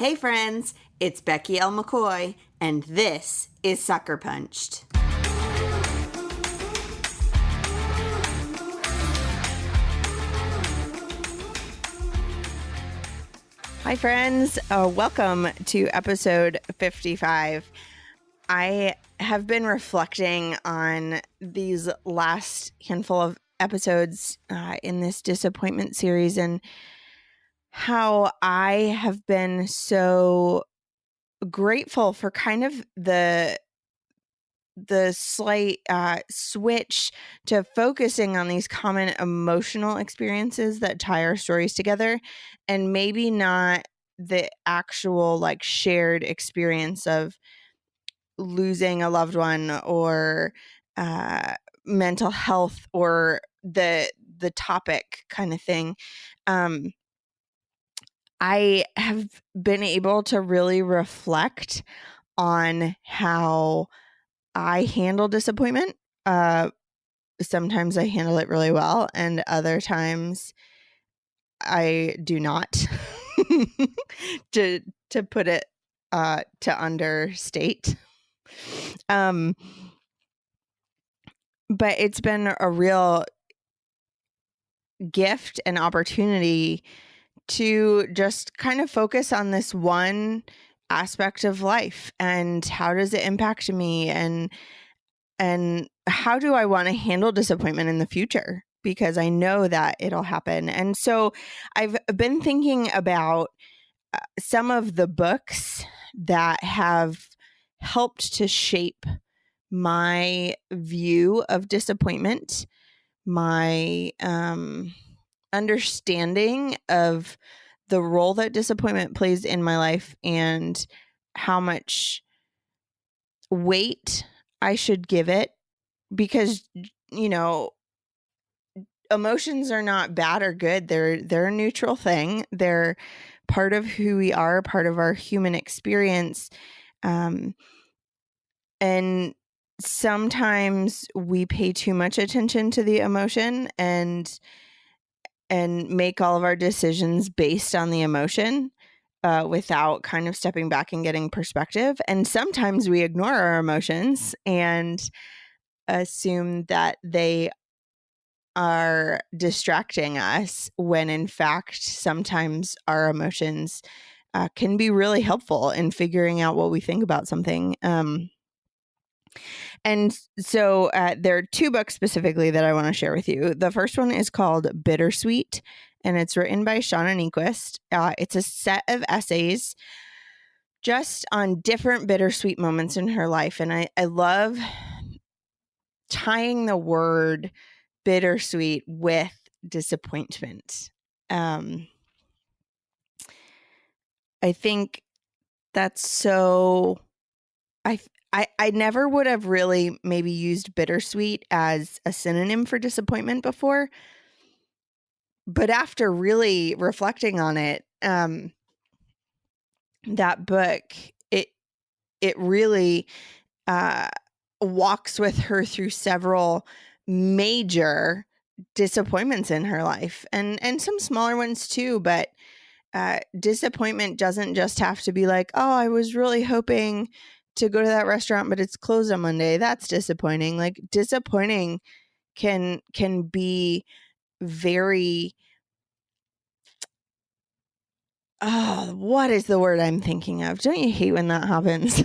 Hey friends, it's Becky L. McCoy, and this is Sucker Punched. Hi friends, welcome to episode 55. I have been reflecting on these last handful of episodes in this disappointment series and how I have been so grateful for kind of the slight switch to focusing on these common emotional experiences that tie our stories together, and maybe not the actual like shared experience of losing a loved one or mental health or the topic kind of thing. I have been able to really reflect on how I handle disappointment. Sometimes I handle it really well, and other times I do not. to put it to understate. But it's been a real gift and opportunity to just kind of focus on this one aspect of life and how does it impact me, and how do I want to handle disappointment in the future, because I know that it'll happen. And so I've been thinking about some of the books that have helped to shape my view of disappointment, my understanding of the role that disappointment plays in my life and how much weight I should give it, because, you know, emotions are not bad or good. They're a neutral thing. They're part of who we are, part of our human experience. And sometimes we pay too much attention to the emotion and make all of our decisions based on the emotion without kind of stepping back and getting perspective. And sometimes we ignore our emotions and assume that they are distracting us, when in fact sometimes our emotions can be really helpful in figuring out what we think about something. And so there are two books specifically that I want to share with you. The first one is called Bittersweet, and it's written by Shauna Niequist. It's a set of essays just on different bittersweet moments in her life. And I love tying the word bittersweet with disappointment. I think that's so... I never would have really maybe used bittersweet as a synonym for disappointment before. But after really reflecting on it, that book, it really walks with her through several major disappointments in her life, and some smaller ones too. But disappointment doesn't just have to be like, oh, I was really hoping to go to that restaurant, but it's closed on Monday. That's disappointing. Like, disappointing can be very, what is the word I'm thinking of? Don't you hate when that happens?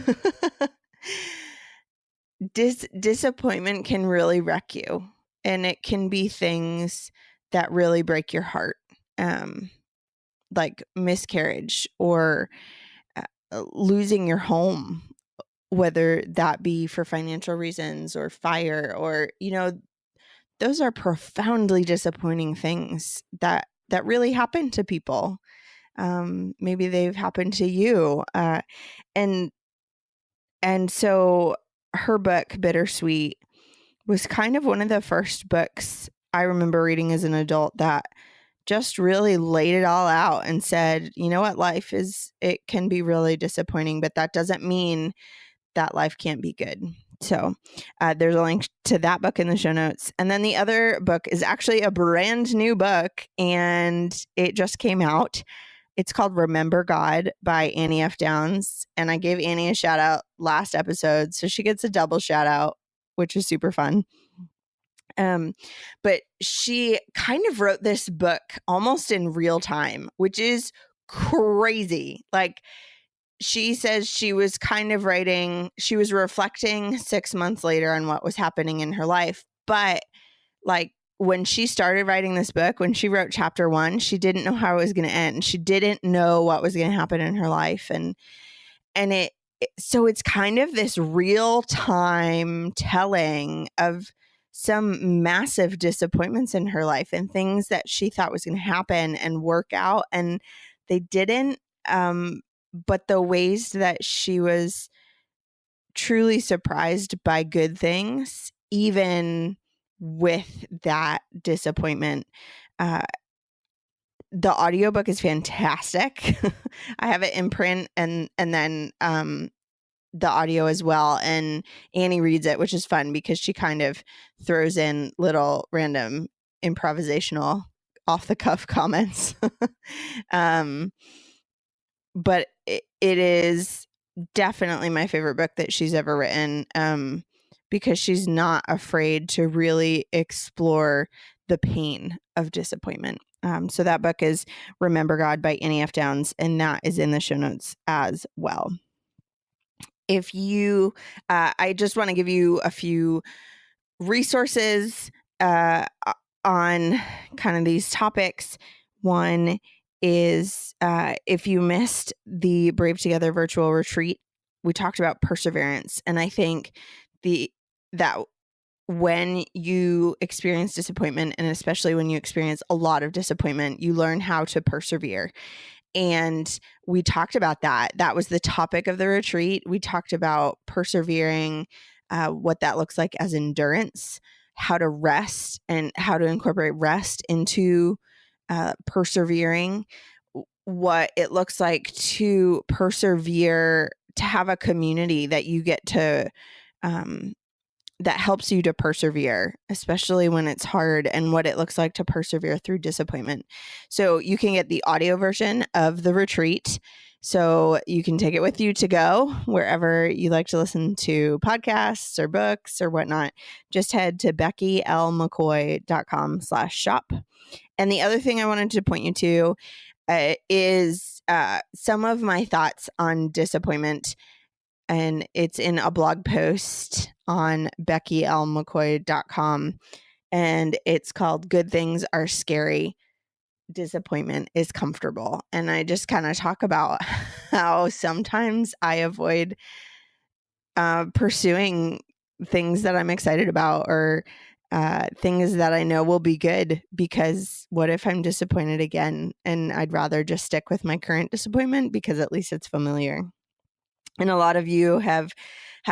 Disappointment can really wreck you, and it can be things that really break your heart, like miscarriage or losing your home, whether that be for financial reasons or fire, or, you know, those are profoundly disappointing things that really happen to people. Maybe they've happened to you. And so her book, Bittersweet, was kind of one of the first books I remember reading as an adult that just really laid it all out and said, you know what, life is, it can be really disappointing, but that doesn't mean that life can't be good. So there's a link to that book in the show notes. And then the other book is actually a brand new book, and it just came out. It's called Remember God by Annie F. Downs. And I gave Annie a shout out last episode. So she gets a double shout out, which is super fun. But she kind of wrote this book almost in real time, which is crazy. Like, she says she was kind of she was reflecting 6 months later on what was happening in her life. But like, when she started writing this book, when she wrote chapter 1, she didn't know how it was going to end. She didn't know what was going to happen in her life. So it's kind of this real time telling of some massive disappointments in her life and things that she thought was going to happen and work out, and they didn't. But the ways that she was truly surprised by good things, even with that disappointment. The audiobook is fantastic. I have it in print and then the audio as well. And Annie reads it, which is fun because she kind of throws in little random improvisational off the cuff comments. But it is definitely my favorite book that she's ever written, because she's not afraid to really explore the pain of disappointment. So that book is Remember God by Annie F. Downs, and that is in the show notes as well. If you, I just want to give you a few resources on kind of these topics. One is if you missed the Brave Together virtual retreat, we talked about perseverance. And I think that when you experience disappointment, and especially when you experience a lot of disappointment, you learn how to persevere. And we talked about that. That was the topic of the retreat. We talked about persevering, what that looks like as endurance, how to rest and how to incorporate rest into persevering, what it looks like to persevere, to have a community that you get to, that helps you to persevere, especially when it's hard, and what it looks like to persevere through disappointment. So you can get the audio version of the retreat. So you can take it with you to go wherever you like to listen to podcasts or books or whatnot. Just head to beckylmccoy.com/shop. And the other thing I wanted to point you to is some of my thoughts on disappointment. And it's in a blog post on beckylmccoy.com. And it's called Good Things Are Scary, Disappointment is Comfortable. And I just kind of talk about how sometimes I avoid pursuing things that I'm excited about, or things that I know will be good, because what if I'm disappointed again? And I'd rather just stick with my current disappointment because at least it's familiar. And a lot of you have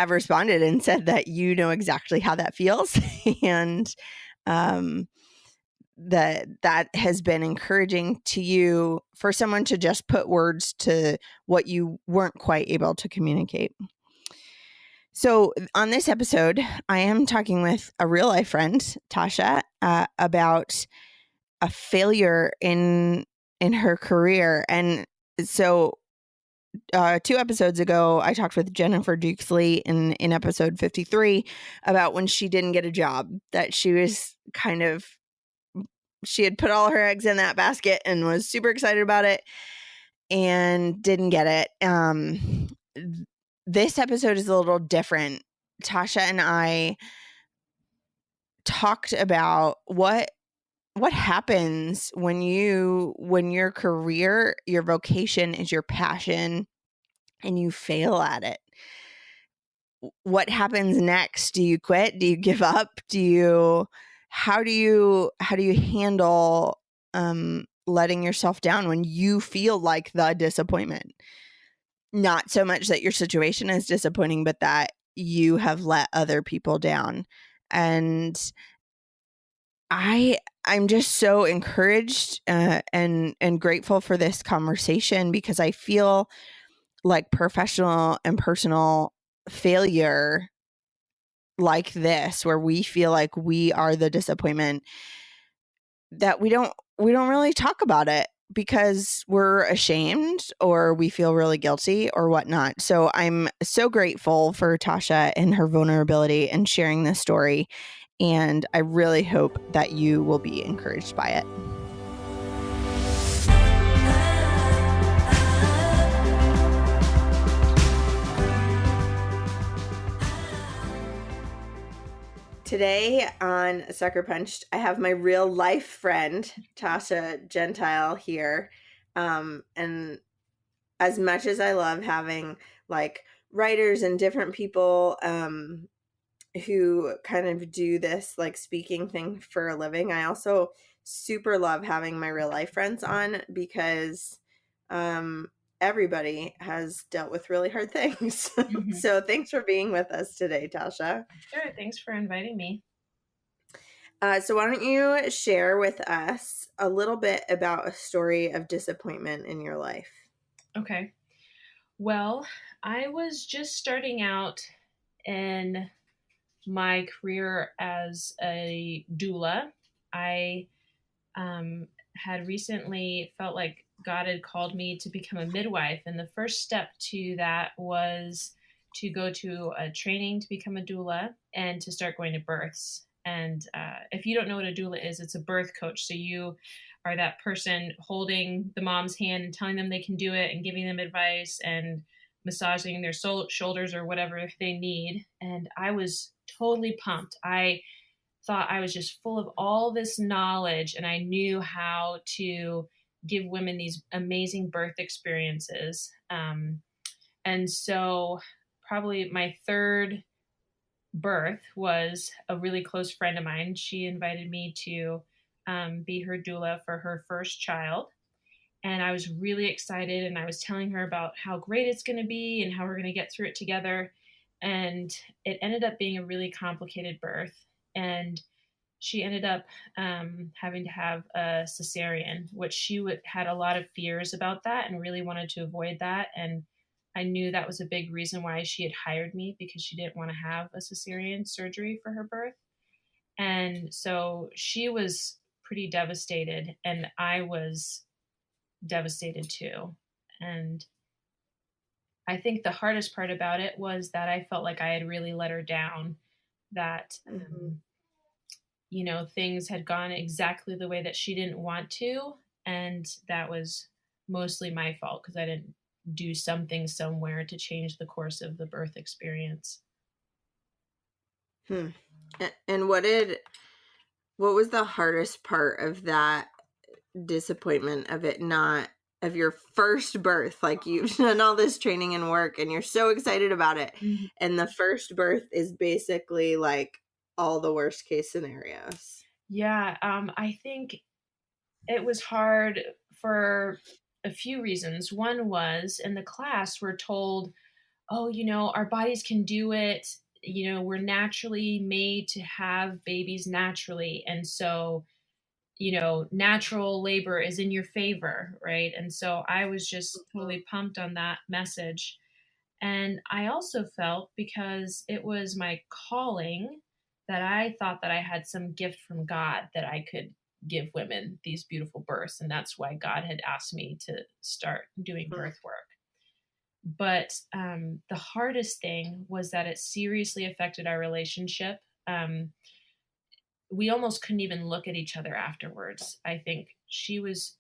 responded and said that you know exactly how that feels. And that has been encouraging to you, for someone to just put words to what you weren't quite able to communicate. So on this episode, I am talking with a real life friend, Tasha, about a failure in her career. And so 2 episodes ago, I talked with Jennifer Dukesley in episode 53 about when she didn't get a job, that she was she had put all her eggs in that basket and was super excited about it and didn't get it. This episode is a little different. Tasha and I talked about what happens when your career, your vocation is your passion, and you fail at it. What happens next? Do you quit? Do you give up? How do you handle letting yourself down when you feel like the disappointment? Not so much that your situation is disappointing, but that you have let other people down. And I'm just so encouraged and grateful for this conversation, because I feel like professional and personal failure like this, where we feel like we are the disappointment, that we don't really talk about it. because we're ashamed or we feel really guilty or whatnot. So I'm so grateful for Tasha and her vulnerability and sharing this story. And I really hope that you will be encouraged by it. Today on Sucker Punched, I have my real life friend, Tasha Gentile, here. And as much as I love having like writers and different people who kind of do this like speaking thing for a living, I also super love having my real life friends on because everybody has dealt with really hard things. Mm-hmm. So thanks for being with us today, Tasha. Sure. Thanks for inviting me. So why don't you share with us a little bit about a story of disappointment in your life? Okay. Well, I was just starting out in my career as a doula. I had recently felt like God had called me to become a midwife. And the first step to that was to go to a training to become a doula and to start going to births. And if you don't know what a doula is, it's a birth coach. So you are that person holding the mom's hand and telling them they can do it and giving them advice and massaging their shoulders or whatever they need. And I was totally pumped. I thought I was just full of all this knowledge and I knew how to give women these amazing birth experiences. And so, probably my third birth was a really close friend of mine. She invited me to be her doula for her first child. And I was really excited. And I was telling her about how great it's going to be and how we're going to get through it together. And it ended up being a really complicated birth. And she ended up having to have a cesarean, which she had a lot of fears about that and really wanted to avoid that. And I knew that was a big reason why she had hired me, because she didn't want to have a cesarean surgery for her birth. And so she was pretty devastated, and I was devastated too. And I think the hardest part about it was that I felt like I had really let her down, that things had gone exactly the way that she didn't want to. And that was mostly my fault because I didn't do something somewhere to change the course of the birth experience. And what was the hardest part of that disappointment of your first birth? Like, you've done all this training and work and you're so excited about it. Mm-hmm. And the first birth is basically like all the worst case scenarios. Yeah. I think it was hard for a few reasons. One was, in the class, we're told, oh, our bodies can do it. We're naturally made to have babies naturally. And so, natural labor is in your favor, right? And so I was just totally pumped on that message. And I also felt, because it was my calling, that I thought that I had some gift from God that I could give women these beautiful births. And that's why God had asked me to start doing birth work. But the hardest thing was that it seriously affected our relationship. We almost couldn't even look at each other afterwards. I think she was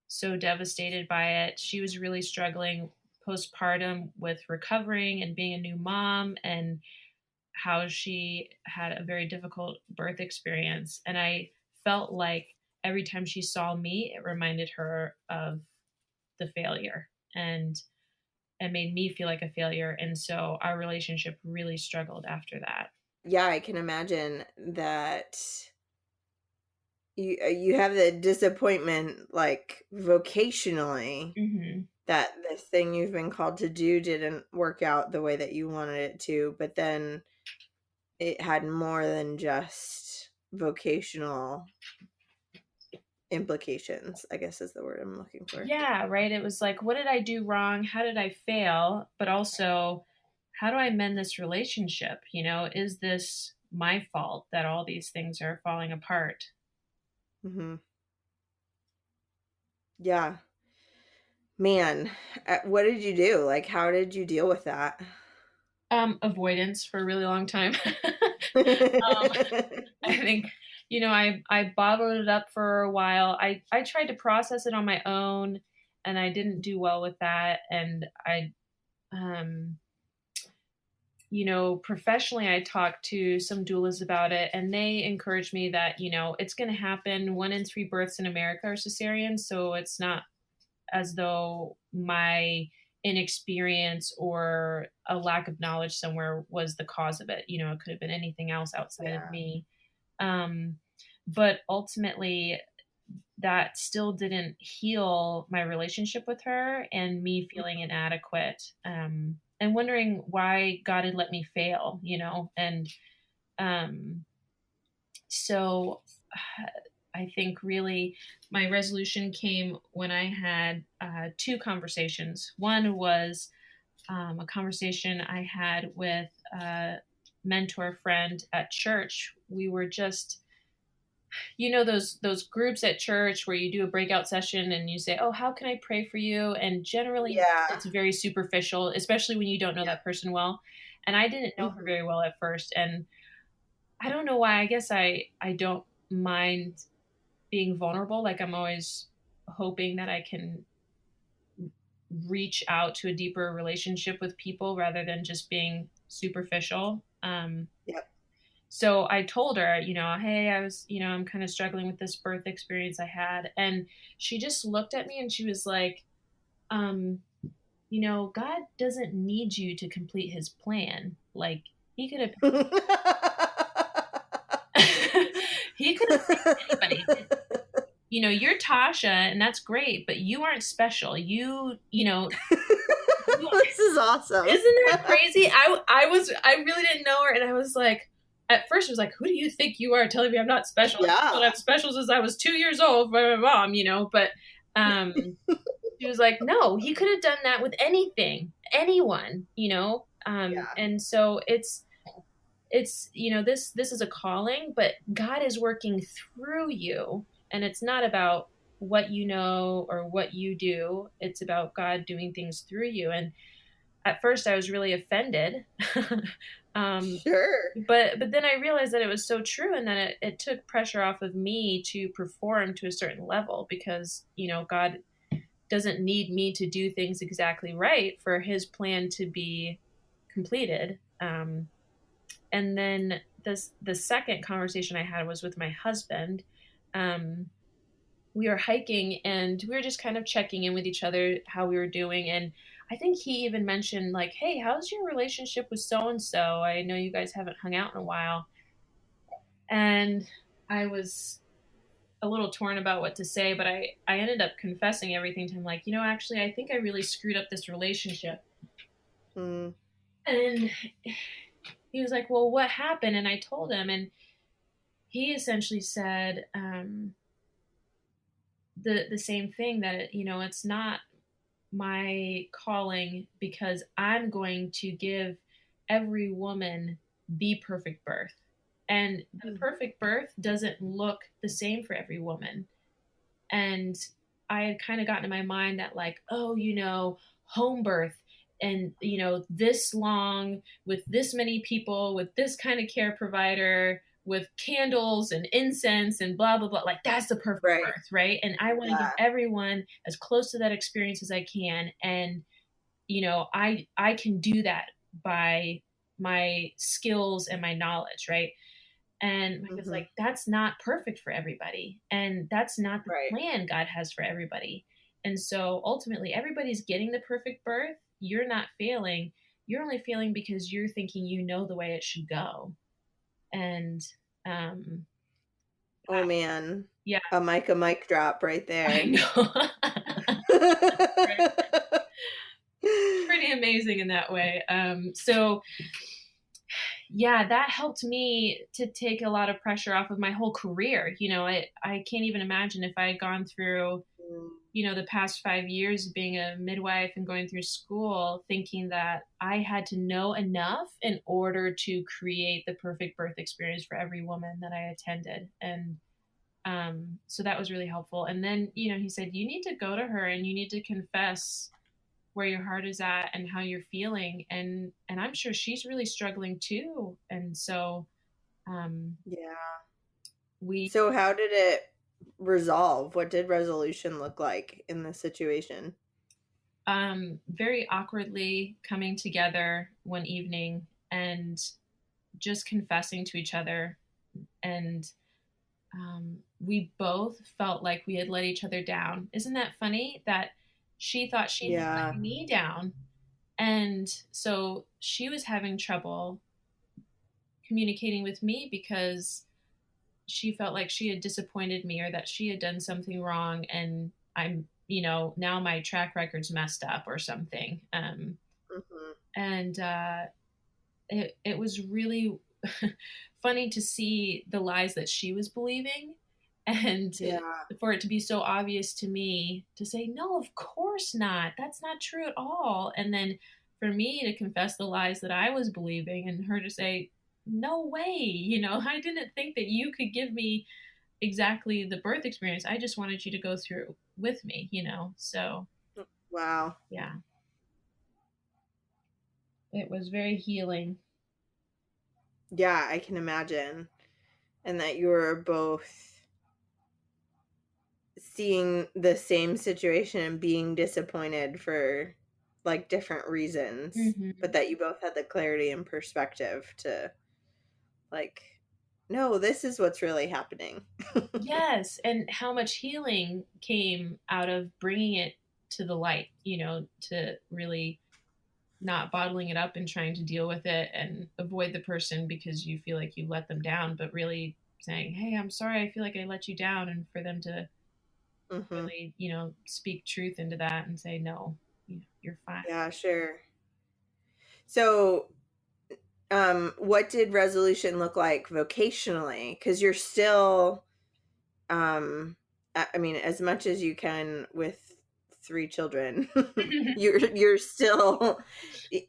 so devastated by it. She was really struggling postpartum with recovering and being a new mom, and how she had a very difficult birth experience. And I felt like every time she saw me, it reminded her of the failure, and it made me feel like a failure. And so our relationship really struggled after that. Yeah, I can imagine that you have the disappointment, like, vocationally, that this thing you've been called to do didn't work out the way that you wanted it to, but then it had more than just vocational implications, I guess is the word I'm looking for. Yeah, right. It was like, what did I do wrong? How did I fail? But also, how do I mend this relationship? Is this my fault that all these things are falling apart? Mm-hmm. Yeah. Man, what did you do? Like, how did you deal with that? Avoidance for a really long time. I think, I bottled it up for a while. I tried to process it on my own, and I didn't do well with that. And um, professionally, I talked to some doulas about it, and they encouraged me that, it's going to happen. 1 in 3 births in America are cesarean. So it's not as though my inexperience or a lack of knowledge somewhere was the cause of it. It could have been anything else outside of Yeah. me. Um, but ultimately, that still didn't heal my relationship with her and me feeling inadequate, and wondering why God had let me fail, and um, so I think really my resolution came when I had 2 conversations. One was a conversation I had with a mentor friend at church. We were just, those groups at church where you do a breakout session and you say, "Oh, how can I pray for you?" And generally Yeah. it's very superficial, especially when you don't know Yeah. that person well. And I didn't know her Mhm. very well at first, and I don't know why. I guess I don't mind being vulnerable. Like, I'm always hoping that I can reach out to a deeper relationship with people rather than just being superficial. Yep. So I told her, hey, I was, I'm kind of struggling with this birth experience I had. And she just looked at me and she was like, um, God doesn't need you to complete his plan. Like, he could have, he could have picked anybody. You're Tasha, and that's great, but you aren't special. This is awesome. Isn't that crazy? I really didn't know her, and I was like, at first I was like, who do you think you are telling me I'm not special? Yeah. I'm special since I was 2 years old by my mom, but she was like, no, he could have done that with anyone, Yeah. and so it's this is a calling, but God is working through you, and it's not about what you know or what you do. It's about God doing things through you. And at first I was really offended. um, Sure. but then I realized that it was so true, and that it took pressure off of me to perform to a certain level, because God doesn't need me to do things exactly right for his plan to be completed. And then the second conversation I had was with my husband. Um, we were hiking and we were just kind of checking in with each other, how we were doing. And I think he even mentioned, like, hey, how's your relationship with so and so? I know you guys haven't hung out in a while. And I was a little torn about what to say, but I ended up confessing everything to him, like, actually, I think I really screwed up this relationship. Mm. And he was like, well, what happened? And I told him, and he essentially said, the same thing, that it's not my calling, because I'm going to give every woman the perfect birth, and the Mhm. perfect birth doesn't look the same for every woman. And I had kind of gotten in my mind that, like, oh, home birth, and this long, with this many people, with this kind of care provider, with candles and incense and blah blah blah, like, that's the perfect Right. birth, right? And I want to give Yeah. everyone as close to that experience as I can. And I can do that by my skills and my knowledge, right? And Mike was Hmm. like, that's not perfect for everybody. And that's not the Right. plan God has for everybody. And so ultimately, everybody's getting the perfect birth. You're not failing. You're only failing because you're thinking the way it should go. And um, Oh man. yeah, A mic drop right I there. know. Pretty amazing in that way. So yeah, that helped me to take a lot of pressure off of my whole career. I can't even imagine if I had gone through, Mm. the past 5 years of being a midwife and going through school, thinking that I had to know enough in order to create the perfect birth experience for every woman that I attended. And So that was really helpful. And then, he said, you need to go to her and you need to confess where your heart is at and how you're feeling. And I'm sure she's really struggling too. And so, Yeah. we, So how did it resolve? What did resolution look like in this situation? very awkwardly coming together one evening and just confessing to each other. And we both felt like we had let each other down. Isn't that funny that she thought she had Yeah. let me down? And so she was having trouble communicating with me because she felt like she had disappointed me or that she had done something wrong. And now my track record's messed up or something. Hmm. And it was really funny to see the lies that she was believing and Yeah. for it to be so obvious to me to say, no, of course not. That's not true at all. And then for me to confess the lies that I was believing and her to say, no way, I didn't think that you could give me exactly the birth experience. I just wanted you to go through with me. So, Wow. yeah, it was very healing. Yeah, I can imagine. And that you were both seeing the same situation and being disappointed for like different reasons, Hmm. but that you both had the clarity and perspective to like, no, this is what's really happening. Yes, and how much healing came out of bringing it to the light, to really not bottling it up and trying to deal with it and avoid the person because you feel like you let them down, but really saying, "Hey, I'm sorry. I feel like I let you down," and for them to Hmm. really, speak truth into that and say, "No, you're fine." Yeah, sure. So, what did resolution look like vocationally? Because you're still, I mean, as much as you can with 3 children, you're still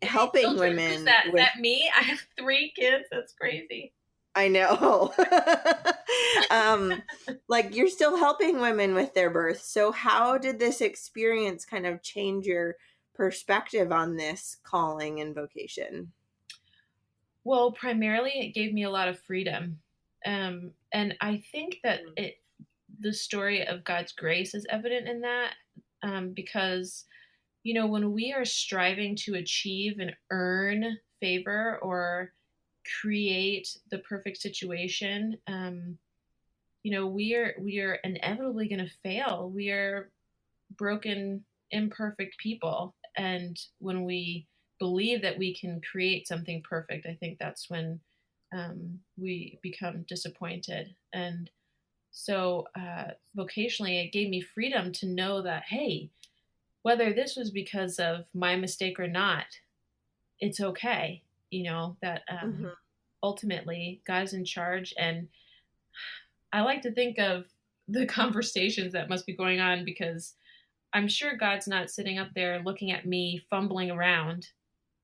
helping Children, who's women that? Is with. that me? I have 3 kids. That's crazy. I know. um, like you're still helping women with their birth. So how did this experience kind of change your perspective on this calling and vocation? Well, primarily it gave me a lot of freedom. And I think that the story of God's grace is evident in that, because, when we are striving to achieve and earn favor or create the perfect situation, we are inevitably going to fail. We are broken, imperfect people. And when we believe that we can create something perfect, I think that's when we become disappointed. And so, vocationally, it gave me freedom to know that, hey, whether this was because of my mistake or not, it's okay. That Hmm. ultimately God's in charge. And I like to think of the conversations that must be going on because I'm sure God's not sitting up there looking at me fumbling around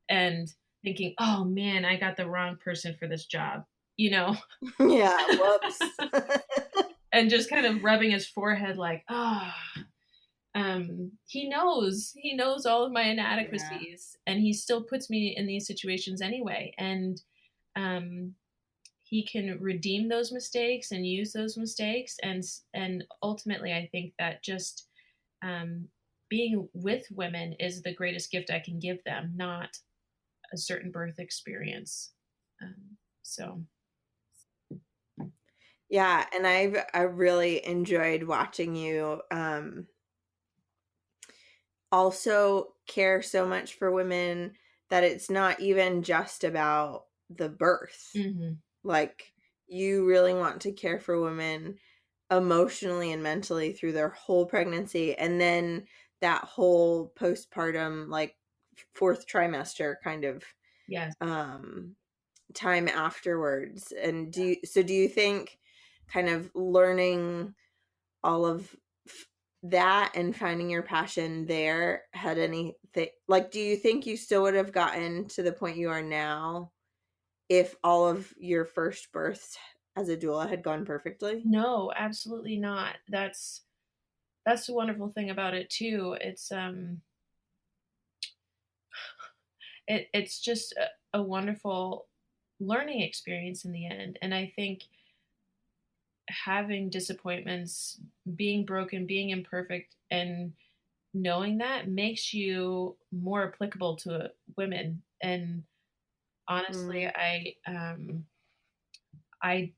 and thinking, "Oh man, I got the wrong person for this job," you know, Yeah, whoops. and just kind of rubbing his forehead like, "Ah." He knows all of my Yeah. inadequacies, and he still puts me in these situations anyway. And um, he can redeem those mistakes and use those mistakes, and ultimately, I think that just um, being with women is the greatest gift I can give them, not a certain birth experience. So, Yeah, and I really enjoyed watching you also care so much for women that it's not even just about the birth. mhm. Like you really want to care for women emotionally and mentally through their whole pregnancy and then that whole postpartum like fourth trimester kind of Yes. um time afterwards. And do you think kind of learning all of that and finding your passion there had anything like do you think you still would have gotten to the point you are now if all of your first births as a doula had gone perfectly? No, absolutely not. That's the wonderful thing about it too. It's just a wonderful learning experience in the end. And I think having disappointments, being broken, being imperfect, and knowing that makes you more applicable to women. And honestly, Mm. I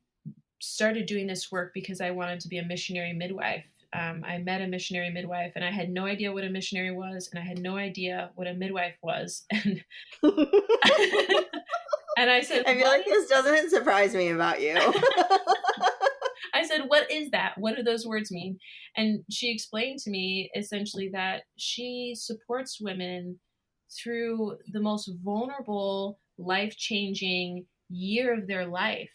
started doing this work because I wanted to be a missionary midwife. I met a missionary midwife, and I had no idea what a missionary was, and I had no idea what a midwife was. And and I said, I feel "What like is?" this doesn't surprise me about you. I said, "What is that? What do those words mean?" And she explained to me essentially that she supports women through the most vulnerable, life-changing year of their life.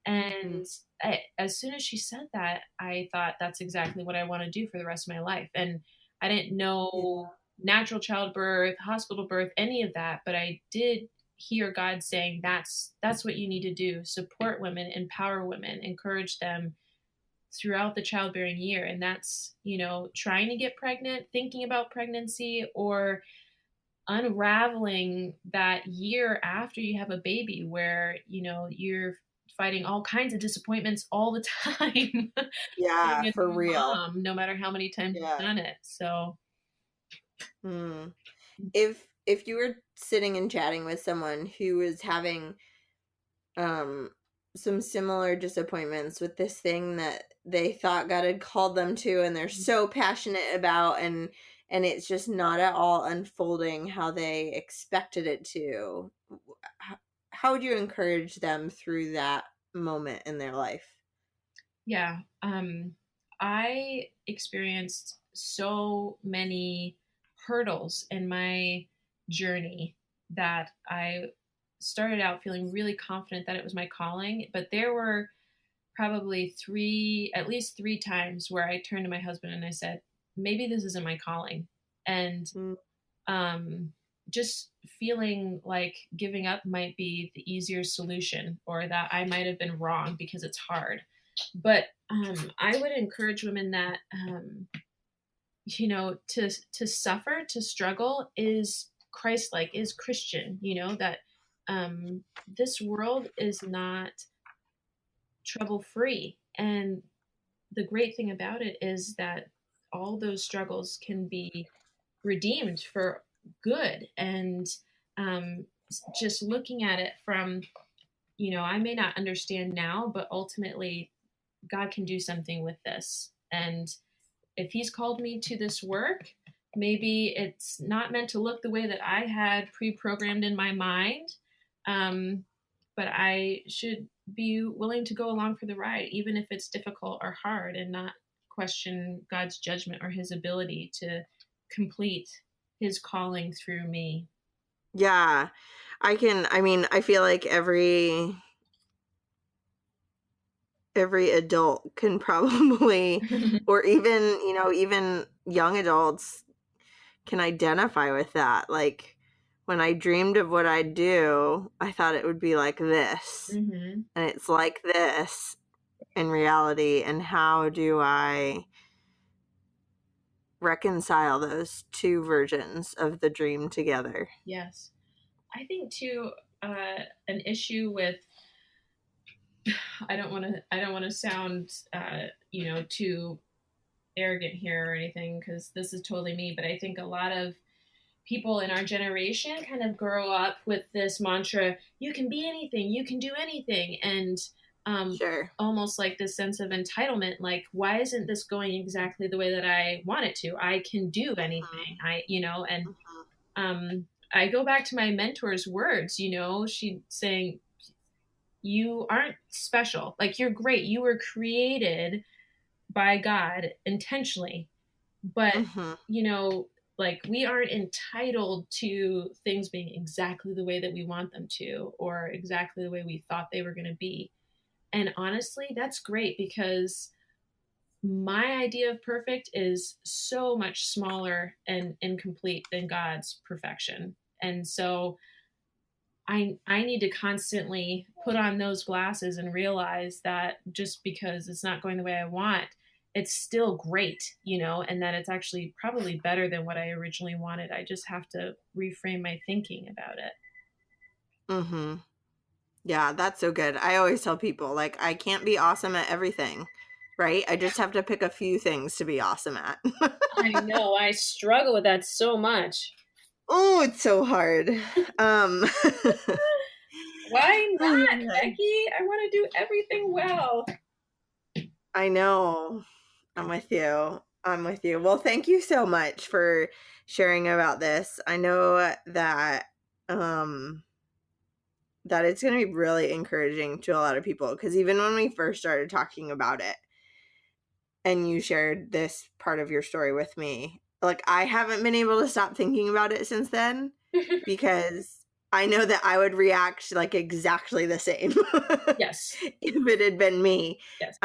Mm. And as soon as she said that, I thought that's exactly what I want to do for the rest of my life. And I didn't know Yeah. natural childbirth, hospital birth, any of that, but I did hear God saying that's what you need to do. Support women, empower women, encourage them throughout the childbearing year. And that's, trying to get pregnant, thinking about pregnancy, or unraveling that year after you have a baby where, you're fighting all kinds of disappointments all the time being Yeah, a for new real. mom, no matter how many times you've Yeah. done it. So, Mm. If you were sitting and chatting with someone who was having um some similar disappointments with this thing that they thought God had called them to and they're so passionate about, and it's just not at all unfolding how they expected it to, how, how would you encourage them through that moment in their life? yeah, I experienced so many hurdles in my journey that I started out feeling really confident that it was my calling, but there were probably at least three times where I turned to my husband and I said, maybe this isn't my calling. And Mm. um, just feeling like giving up might be the easier solution, or that I might have been wrong because it's hard. But I would encourage women that, to suffer, to struggle is Christ-like, is Christian, that this world is not trouble free. And the great thing about it is that all those struggles can be redeemed for good. And um, just looking at it from, I may not understand now, but ultimately, God can do something with this. And if He's called me to this work, maybe it's not meant to look the way that I had pre programmed in my mind. Um, but I should be willing to go along for the ride, even if it's difficult or hard, and not question God's judgment or His ability to complete His calling through me. Yeah, I mean, I feel like every adult can probably, or even, even young adults can identify with that. Like, when I dreamed of what I'd do, I thought it would be like this, Mm-hmm. and it's like this in reality. And how do I reconcile those two versions of the dream together? Yes. I think too, an issue with, I don't want to sound too arrogant here or anything, because this is totally me, but I think a lot of people in our generation kind of grow up with this mantra, you can be anything, you can do anything. And Sure. almost like this sense of entitlement, like, why isn't this going exactly the way that I want it to? I can do anything. And Mhm. I go back to my mentor's words, she saying, you aren't special, like, you're great, you were created by God intentionally, but Mhm. you know like, we aren't entitled to things being exactly the way that we want them to, or exactly the way we thought they were going to be. And honestly, that's great, because my idea of perfect is so much smaller and incomplete than God's perfection. And so I need to constantly put on those glasses and realize that just because it's not going the way I want, it's still great, and that it's actually probably better than what I originally wanted. I just have to reframe my thinking about it. Mm-hmm. Yeah, that's so good. I always tell people, like, I can't be awesome at everything, right? I just have to pick a few things to be awesome at. I know. I struggle with that so much. Oh, it's so hard. Why not, Okay. Becky? I want to do everything well. I know. I'm with you. I'm with you. Well, thank you so much for sharing about this. I know that that it's going to be really encouraging to a lot of people, because even when we first started talking about it and you shared this part of your story with me, like, I haven't been able to stop thinking about it since then, because I know that I would react like exactly the same. Yes. If it had been me. Yes.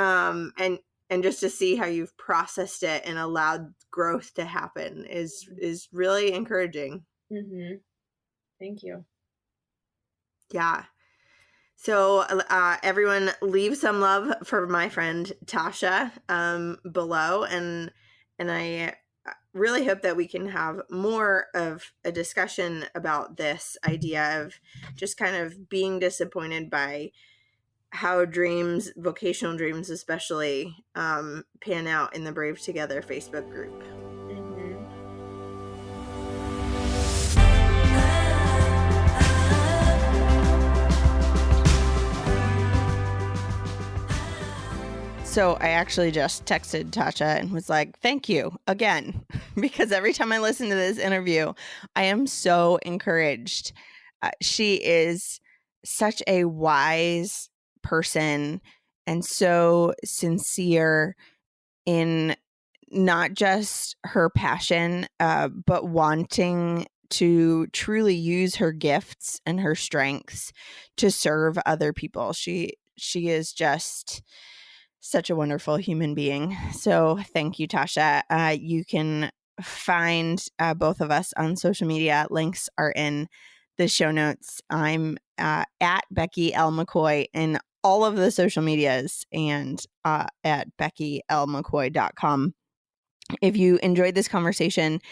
And just to see how you've processed it and allowed growth to happen is really encouraging. Mm-hmm. Thank you. Yeah. So everyone, leave some love for my friend Tasha below, and I really hope that we can have more of a discussion about this idea of just kind of being disappointed by how dreams, vocational dreams especially, pan out in the Brave Together Facebook group. Mm-hmm. So I actually just texted Tasha and was like, thank you again, because every time I listen to this interview, I am so encouraged. She is such a wise person and so sincere in not just her passion, but wanting to truly use her gifts and her strengths to serve other people. She is just such a wonderful human being. So thank you, Tasha. You can find both of us on social media. Links are in the show notes. I'm at Becky L. McCoy in all of the social medias, and at beckylmccoy.com. If you enjoyed this conversation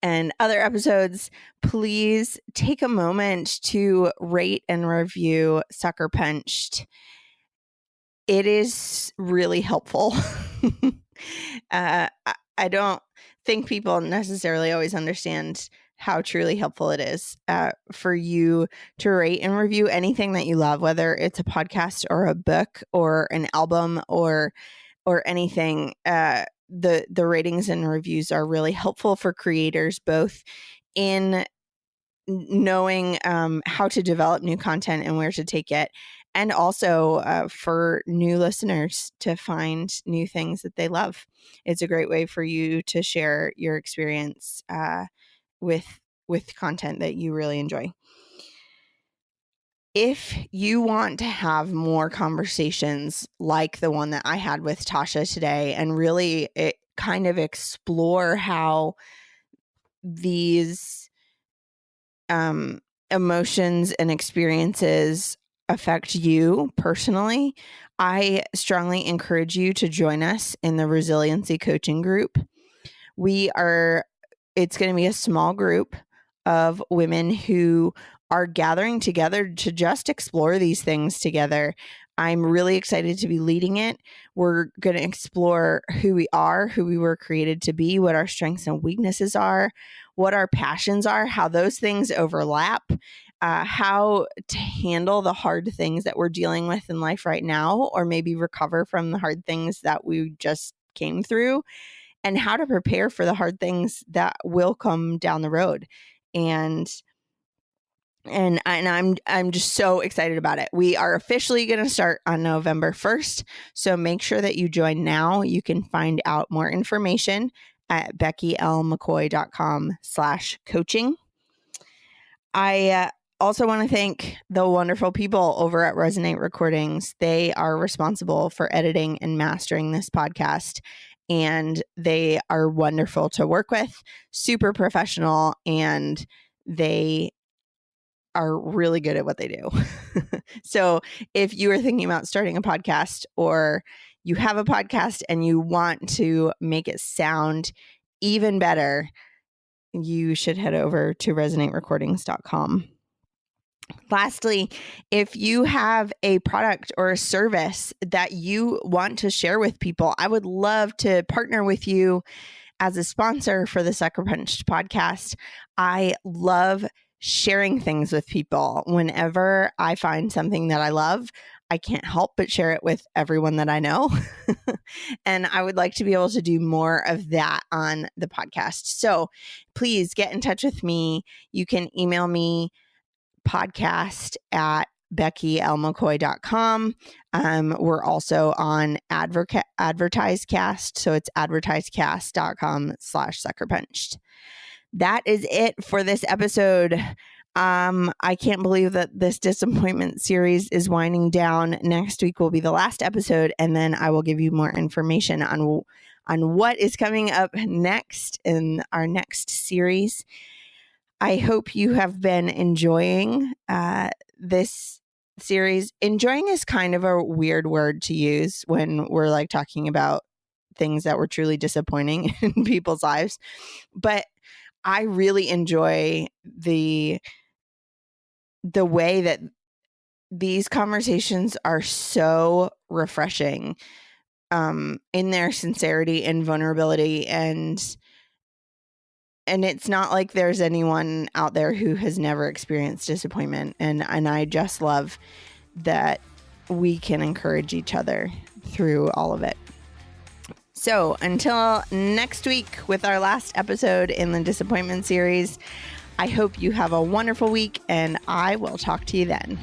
and other episodes, please take a moment to rate and review Sucker Punched. It is really helpful. I don't think people necessarily always understand how truly helpful it is for you to rate and review anything that you love, whether it's a podcast or a book or an album or anything. The ratings and reviews are really helpful for creators, both in knowing how to develop new content and where to take it, and also for new listeners to find new things that they love. It's a great way for you to share your experience with content that you really enjoy. If you want to have more conversations like the one that I had with Tasha today, and really kind of explore how these emotions and experiences affect you personally, I strongly encourage you to join us in the resiliency coaching group. It's going to be a small group of women who are gathering together to just explore these things together. I'm really excited to be leading it. We're going to explore who we are, who we were created to be, what our strengths and weaknesses are, what our passions are, how those things overlap, how to handle the hard things that we're dealing with in life right now, or maybe recover from the hard things that we just came through, and how to prepare for the hard things that will come down the road. And I'm just so excited about it. We are officially going to start on November 1st. So make sure that you join now. You can find out more information at beckylmccoy.com/coaching. I also want to thank the wonderful people over at Resonate Recordings. They are responsible for editing and mastering this podcast, and they are wonderful to work with, super professional, and they are really good at what they do. So if you are thinking about starting a podcast, or you have a podcast and you want to make it sound even better, you should head over to resonaterecordings.com. Lastly, if you have a product or a service that you want to share with people, I would love to partner with you as a sponsor for the Sucker Punched podcast. I love sharing things with people. Whenever I find something that I love, I can't help but share it with everyone that I know. And I would like to be able to do more of that on the podcast. So please get in touch with me. You can email me podcast@BeckyLMcCoy.com. We're also on Advertisecast. So it's advertisecast.com/suckerpunched. That is it for this episode. I can't believe that this disappointment series is winding down. Next week will be the last episode, and then I will give you more information on what is coming up next in our next series. I hope you have been enjoying this series. Enjoying is kind of a weird word to use when we're like talking about things that were truly disappointing in people's lives. But I really enjoy the way that these conversations are so refreshing in their sincerity and vulnerability, and it's not like there's anyone out there who has never experienced disappointment. And I just love that we can encourage each other through all of it. So until next week with our last episode in the disappointment series, I hope you have a wonderful week, and I will talk to you then.